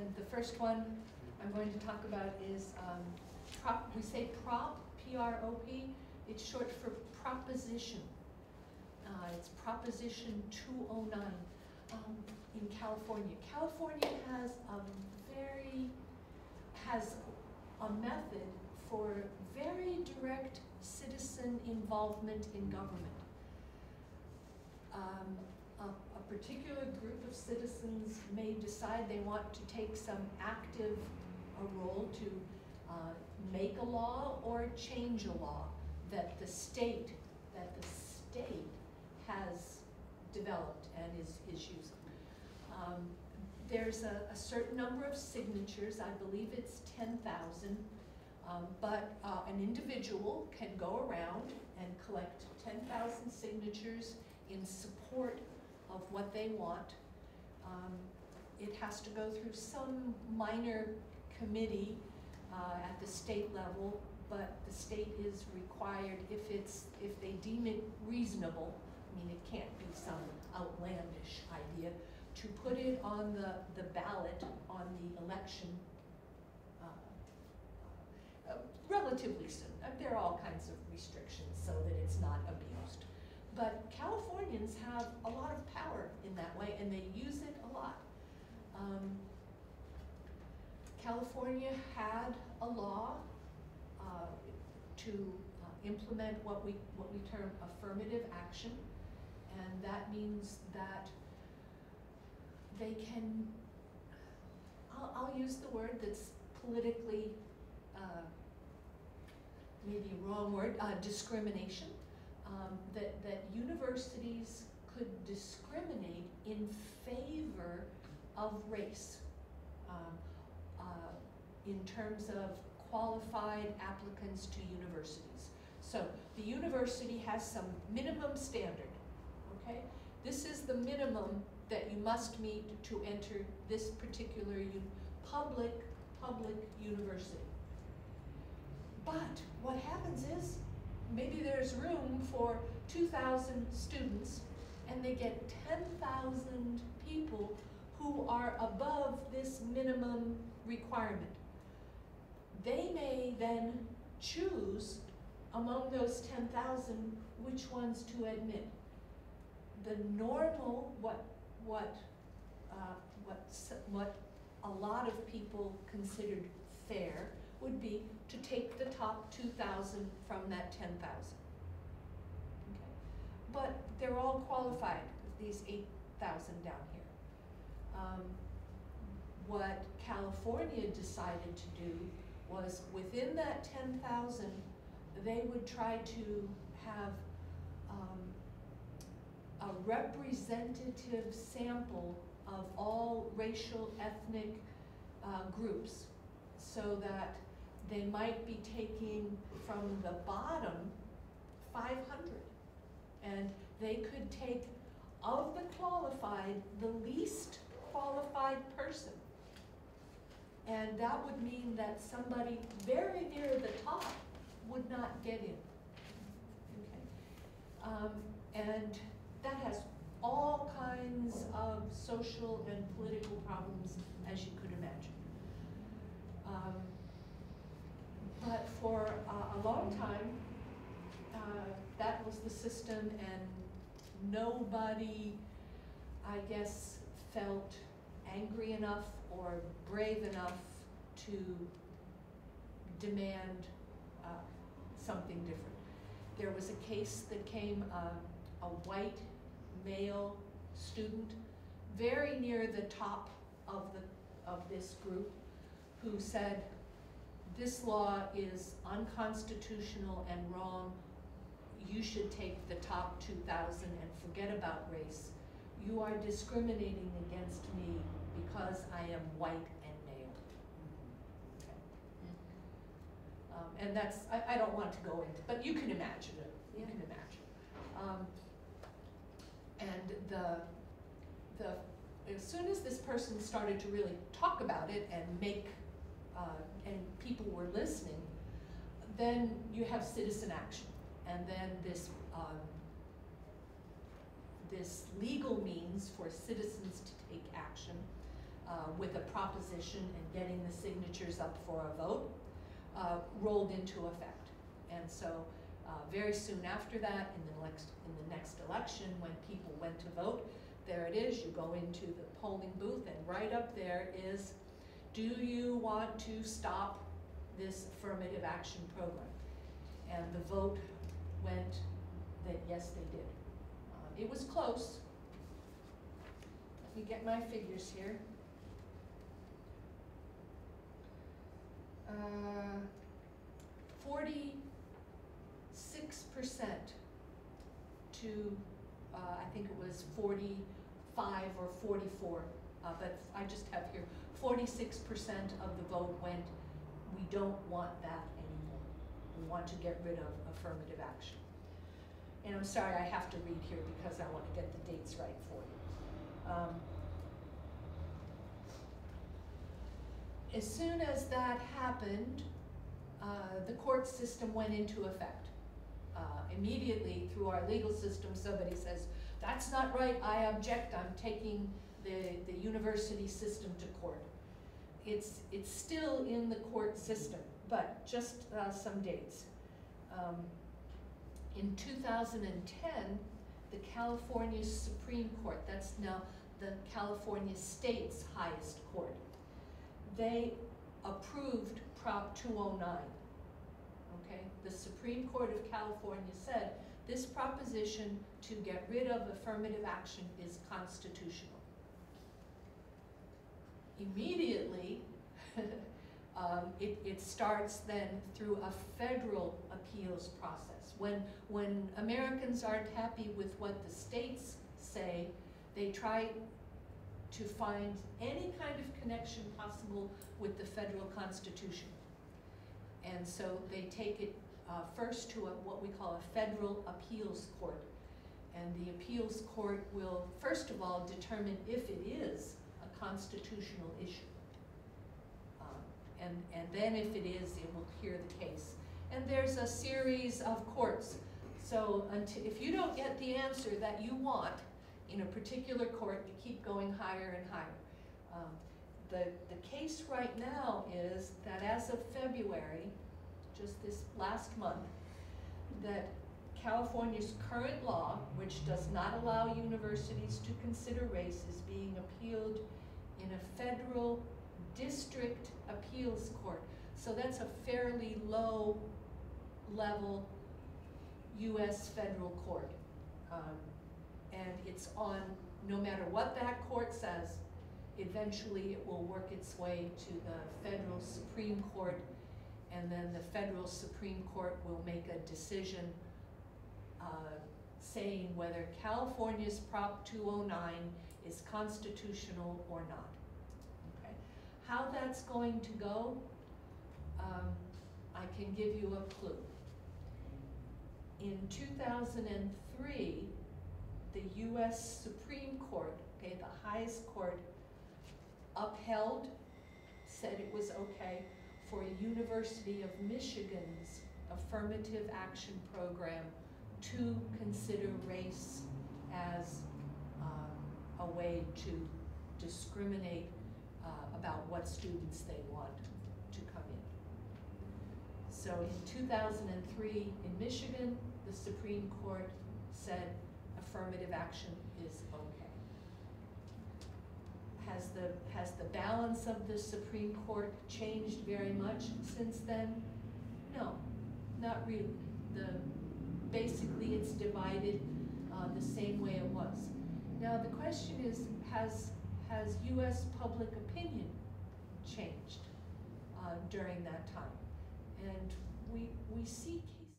And the first one I'm going to talk about is, we say prop, P-R-O-P. It's short for proposition. It's Proposition 209 in California. California has a method for very direct citizen involvement in government. A particular group of citizens may decide they want to take some active role to make a law or change a law that the state has developed and is using. There's a certain number of signatures, I believe it's 10,000, but an individual can go around and collect 10,000 signatures in support of what they want. It has to go through some minor committee at the state level, but the state is required, if they deem it reasonable, I mean, it can't be some outlandish idea, to put it on the ballot on the election relatively soon. There are all kinds of restrictions so that it's not abused. But Californians have a lot of power in that way, and they use it a lot. California had a law to implement what we term affirmative action, and that means that they can, I'll use the word that's politically maybe a wrong word, discrimination. That universities could discriminate in favor of race in terms of qualified applicants to universities. So the university has some minimum standard, okay? This is the minimum that you must meet to enter this particular public university. But what happens is, maybe there's room for 2,000 students, and they get 10,000 people who are above this minimum requirement. They may then choose among those 10,000 which ones to admit. The normal, what a lot of people considered fair would be to take the top 2,000 from that 10,000. Okay. But they're all qualified, these 8,000 down here. What California decided to do was, within that 10,000, they would try to have a representative sample of all racial, ethnic groups, so that they might be taking from the bottom 500, and they could take, of the qualified, the least qualified person. And that would mean that somebody very near the top would not get in. Okay. And that has all kinds of social and political problems, as you could imagine. But for a long time, that was the system, and nobody, I guess, felt angry enough or brave enough to demand something different. There was a case that came, a white male student, very near the top of this group, who said, "This law is unconstitutional and wrong. You should take the top 2,000 and forget about race. You are discriminating against me because I am white and male." Okay. And that's, I don't want to go into, but you can imagine it. You can imagine. And as soon as this person started to really talk about it and and people were listening, then you have citizen action. And then this legal means for citizens to take action with a proposition and getting the signatures up for a vote, rolled into effect. And so very soon after that, in the next election, when people went to vote, there it is, you go into the polling booth, and right up there is, do you want to stop this affirmative action program? And the vote went that yes, they did. It was close. Let me get my figures here. 46% to, I think it was 45 or 44, but I just have here 46% of the vote went, we don't want that anymore. We want to get rid of affirmative action. And I'm sorry, I have to read here because I want to get the dates right for you. As soon as that happened, the court system went into effect. Immediately through our legal system, somebody says, that's not right, I object, I'm taking the university system to court. It's still in the court system, but just some dates. In 2010, the California Supreme Court, that's now the California state's highest court, they approved Prop 209. Okay, the Supreme Court of California said this proposition to get rid of affirmative action is constitutional. Immediately, it starts then through a federal appeals process. When Americans aren't happy with what the states say, they try to find any kind of connection possible with the federal constitution. And so they take it first to what we call a federal appeals court. And the appeals court will, first of all, determine if it is a constitutional issue. And then if it is, it will hear the case. And there's a series of courts. So if you don't get the answer that you want in a particular court, you keep going higher and higher. The case right now is that as of February, just this last month, that California's current law, which does not allow universities to consider race, is being appealed in a federal district appeals court. So that's a fairly low level US federal court. And it's on, no matter what that court says, eventually it will work its way to the federal Supreme Court, and then the federal Supreme Court will make a decision saying whether California's Prop 209 is constitutional or not. Okay. How that's going to go, I can give you a clue. In 2003, the US Supreme Court, okay, the highest court, upheld, said it was okay for a University of Michigan's affirmative action program to consider race as a way to discriminate about what students they want to come in. So in 2003 in Michigan, the Supreme Court said affirmative action is okay. Has the balance of the Supreme Court changed very much since then? No, not really. Basically it's divided the same way it was. Now the question is, has US public opinion changed during that time? And we see